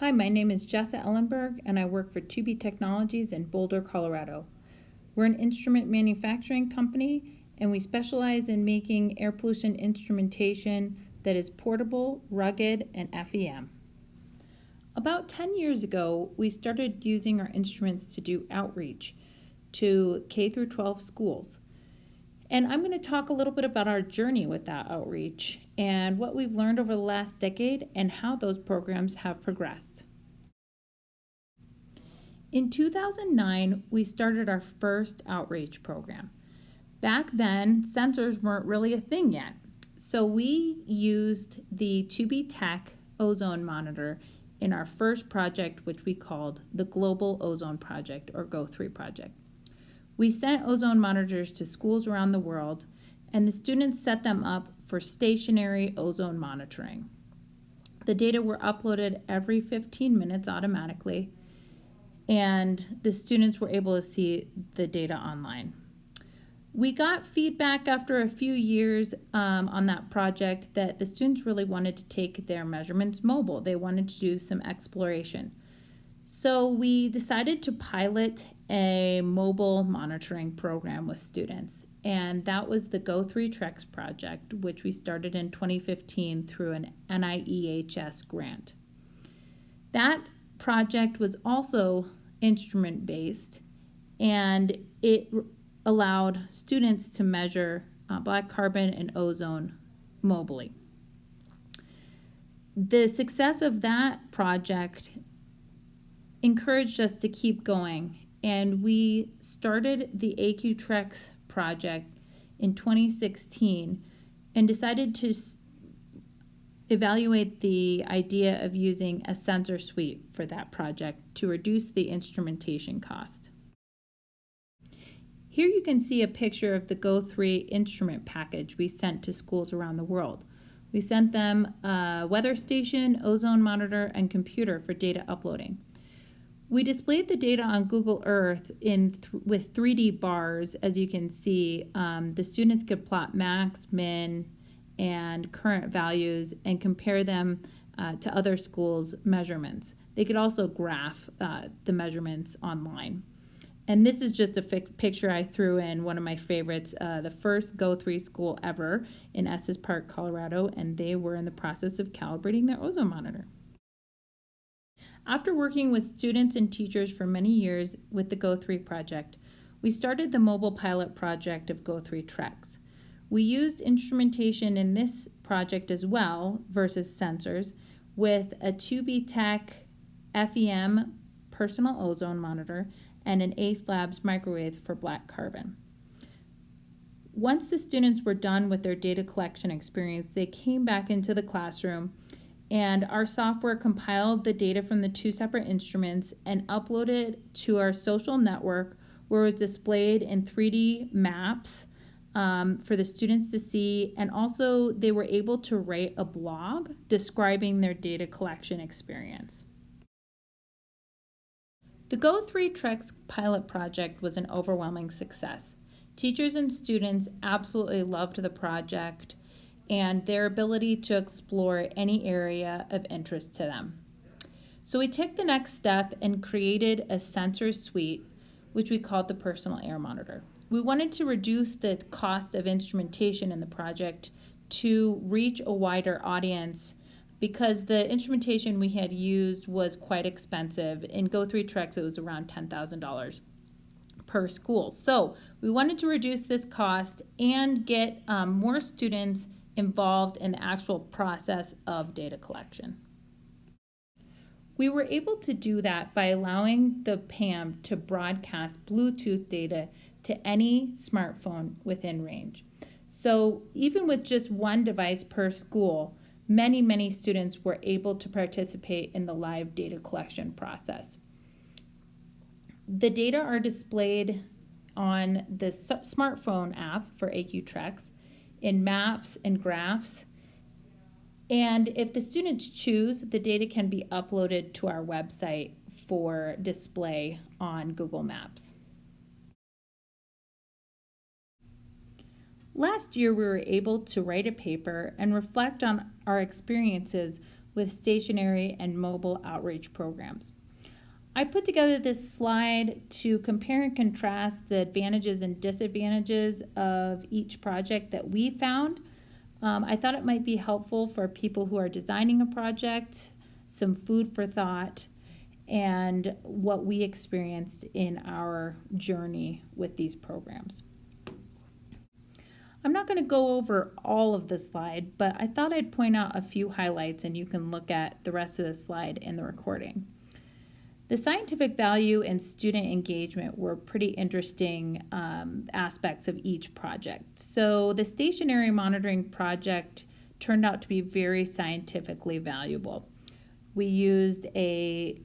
Hi, my name is Jessa Ellenburg, and I work for 2B Technologies in Boulder, Colorado. We're an instrument manufacturing company, and we specialize in making air pollution instrumentation that is portable, rugged, and FEM. About 10 years ago, we started using our instruments to do outreach to K through 12 schools. And I'm going to talk a little bit about our journey with that outreach and what we've learned over the last decade and how those programs have progressed. In 2009, we started our first outreach program. Back then, sensors weren't really a thing yet. So we used the 2B Tech ozone monitor in our first project, which we called the Global Ozone Project, or Go3 Project. We sent ozone monitors to schools around the world, and the students set them up for stationary ozone monitoring. The data were uploaded every 15 minutes automatically, and the students were able to see the data online. We got feedback after a few years on that project that the students really wanted to take their measurements mobile. They wanted to do some exploration. So we decided to pilot a mobile monitoring program with students, and that was the Go3 Treks project, which we started in 2015 through an NIEHS grant. That project was also instrument-based, and it allowed students to measure black carbon and ozone mobily. The success of that project encouraged us to keep going, and we started the AQTreks project in 2016 and decided to evaluate the idea of using a sensor suite for that project to reduce the instrumentation cost. Here you can see a picture of the Go3 Instrument Package we sent to schools around the world. We sent them a weather station, ozone monitor, and computer for data uploading. We displayed the data on Google Earth with 3D bars. As you can see, the students could plot max, min, and current values and compare them to other schools' measurements. They could also graph the measurements online. And this is just a picture I threw in, one of my favorites, the first Go3 school ever in Estes Park, Colorado, and they were in the process of calibrating their ozone monitor. After working with students and teachers for many years with the Go3 project, we started the mobile pilot project of Go3 Treks. We used instrumentation in this project as well versus sensors with a 2B Tech FEM personal ozone monitor and an 8th Labs microwave for black carbon. Once the students were done with their data collection experience, they came back into the classroom, and our software compiled the data from the two separate instruments and uploaded to our social network, where it was displayed in 3D maps for the students to see, and also they were able to write a blog describing their data collection experience. The Go3 Treks pilot project was an overwhelming success. Teachers and students absolutely loved the project and their ability to explore any area of interest to them. So we took the next step and created a sensor suite, which we called the personal air monitor. We wanted to reduce the cost of instrumentation in the project to reach a wider audience because the instrumentation we had used was quite expensive. In Go3 Treks, it was around $10,000 per school. So we wanted to reduce this cost and get more students involved in the actual process of data collection. We were able to do that by allowing the PAM to broadcast Bluetooth data to any smartphone within range. So even with just one device per school, many students were able to participate in the live data collection process. The data are displayed on the smartphone app for AQTreks in maps and graphs. And if the students choose, the data can be uploaded to our website for display on Google Maps. Last year, we were able to write a paper and reflect on our experiences with stationary and mobile outreach programs. I put together this slide to compare and contrast the advantages and disadvantages of each project that we found. I thought it might be helpful for people who are designing a project, some food for thought, and what we experienced in our journey with these programs. I'm not going to go over all of the slide, but I thought I'd point out a few highlights, and you can look at the rest of the slide in the recording. The scientific value and student engagement were pretty interesting aspects of each project. So the stationary monitoring project turned out to be very scientifically valuable. We used a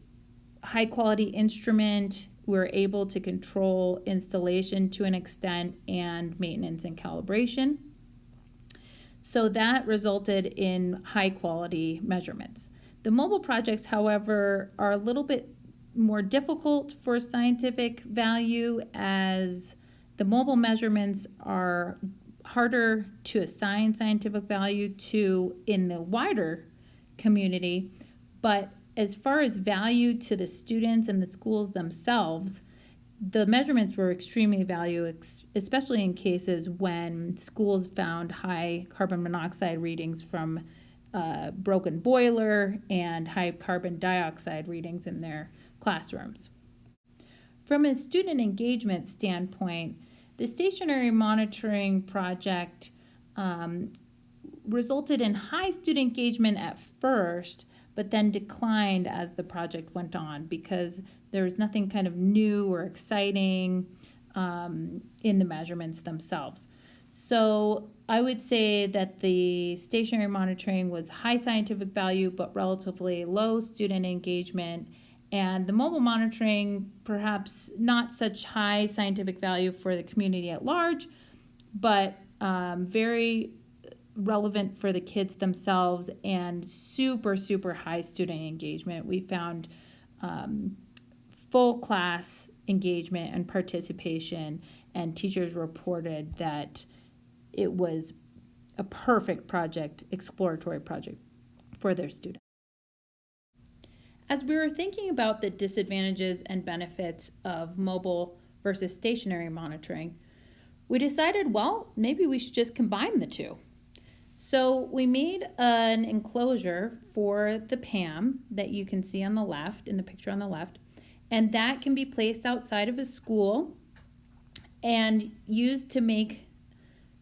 high quality instrument. We were able to control installation to an extent and maintenance and calibration. So that resulted in high quality measurements. The mobile projects, however, are a little bit more difficult for scientific value, as the mobile measurements are harder to assign scientific value to in the wider community. But as far as value to the students and the schools themselves, the measurements were extremely valuable, especially in cases when schools found high carbon monoxide readings from broken boiler and high carbon dioxide readings in their classrooms. From a student engagement standpoint, the stationary monitoring project resulted in high student engagement at first, but then declined as the project went on because there was nothing kind of new or exciting in the measurements themselves. So I would say that the stationary monitoring was high scientific value, but relatively low student engagement. And the mobile monitoring, perhaps not such high scientific value for the community at large, but very relevant for the kids themselves and super, super high student engagement. We found full class engagement and participation, and teachers reported that it was a perfect project, exploratory project for their students. As we were thinking about the disadvantages and benefits of mobile versus stationary monitoring, we decided, well, maybe we should just combine the two. So we made an enclosure for the PAM that you can see on the left, in the picture on the left, and that can be placed outside of a school and used to make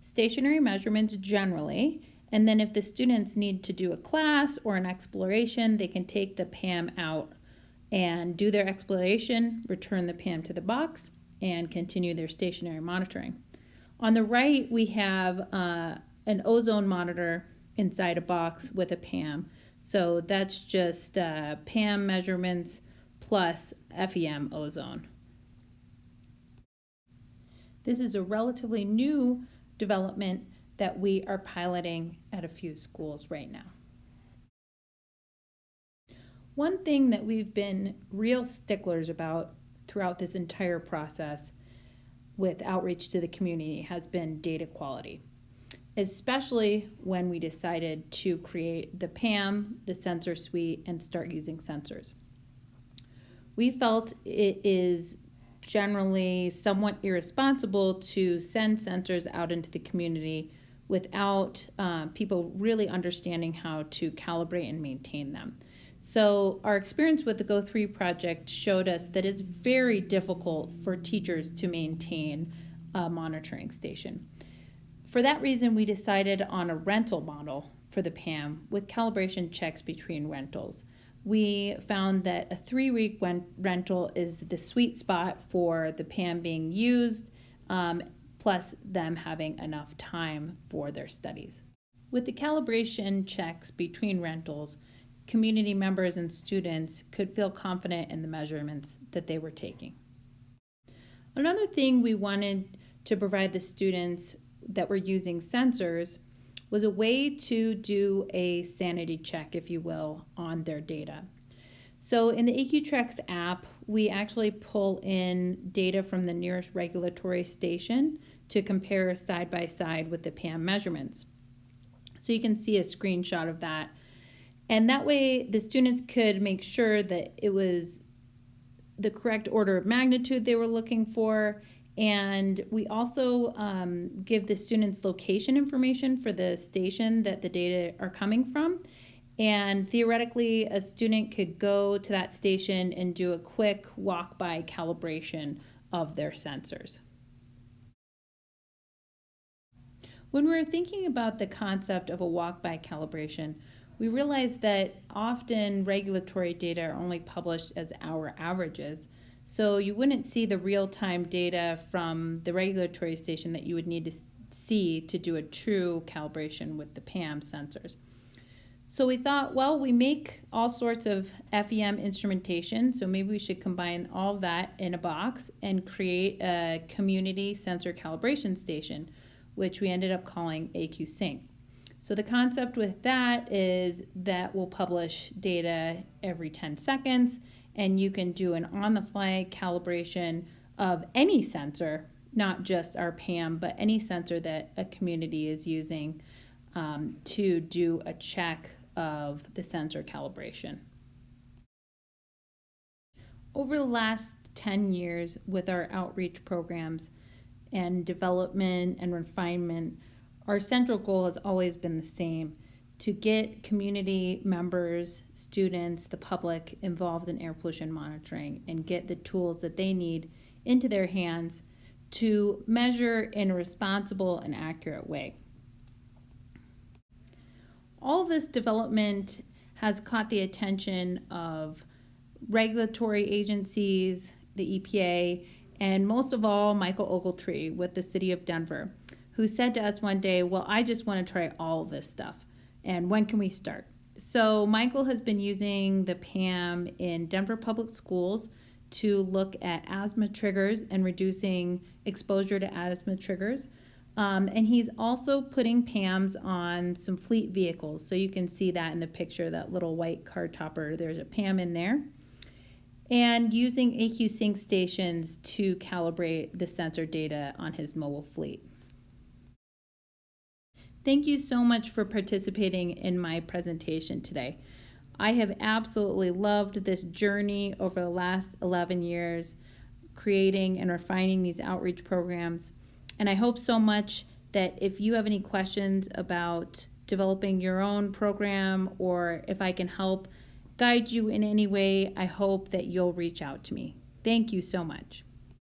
stationary measurements generally. And then if the students need to do a class or an exploration, they can take the PAM out and do their exploration, return the PAM to the box, and continue their stationary monitoring. On the right, we have an ozone monitor inside a box with a PAM. So that's just PAM measurements plus FEM ozone. This is a relatively new development that we are piloting at a few schools right now. One thing that we've been real sticklers about throughout this entire process with outreach to the community has been data quality, especially when we decided to create the PAM, the sensor suite, and start using sensors. We felt it is generally somewhat irresponsible to send sensors out into the community without people really understanding how to calibrate and maintain them. So our experience with the Go3 project showed us that it's very difficult for teachers to maintain a monitoring station. For that reason, we decided on a rental model for the PAM with calibration checks between rentals. We found that a 3-week rental is the sweet spot for the PAM being used, plus them having enough time for their studies. With the calibration checks between rentals, community members and students could feel confident in the measurements that they were taking. Another thing we wanted to provide the students that were using sensors was a way to do a sanity check, if you will, on their data. So in the AQTreks app, we actually pull in data from the nearest regulatory station to compare side by side with the PAM measurements. So you can see a screenshot of that. And that way the students could make sure that it was the correct order of magnitude they were looking for. And we also give the students location information for the station that the data are coming from. And theoretically, a student could go to that station and do a quick walk-by calibration of their sensors. When we're thinking about the concept of a walk-by calibration, we realize that often regulatory data are only published as our averages, so you wouldn't see the real-time data from the regulatory station that you would need to see to do a true calibration with the PAM sensors. So we thought, well, we make all sorts of FEM instrumentation, so maybe we should combine all of that in a box and create a community sensor calibration station, which we ended up calling Aqsync. So the concept with that is that we'll publish data every 10 seconds, and you can do an on-the-fly calibration of any sensor, not just our PAM, but any sensor that a community is using to do a check of the sensor calibration. Over the last 10 years with our outreach programs and development and refinement, our central goal has always been the same: to get community members, students, the public involved in air pollution monitoring and get the tools that they need into their hands to measure in a responsible and accurate way. All of this development has caught the attention of regulatory agencies, the EPA, and most of all, Michael Ogletree with the City of Denver, who said to us one day, well, I just want to try all of this stuff, and when can we start? So Michael has been using the PAM in Denver public schools to look at asthma triggers and reducing exposure to asthma triggers. And he's also putting PAMs on some fleet vehicles. So you can see that in the picture, that little white car topper, there's a PAM in there. And using Aqsync stations to calibrate the sensor data on his mobile fleet. Thank you so much for participating in my presentation today. I have absolutely loved this journey over the last 11 years, creating and refining these outreach programs. And I hope so much that if you have any questions about developing your own program, or if I can help guide you in any way, I hope that you'll reach out to me. Thank you so much.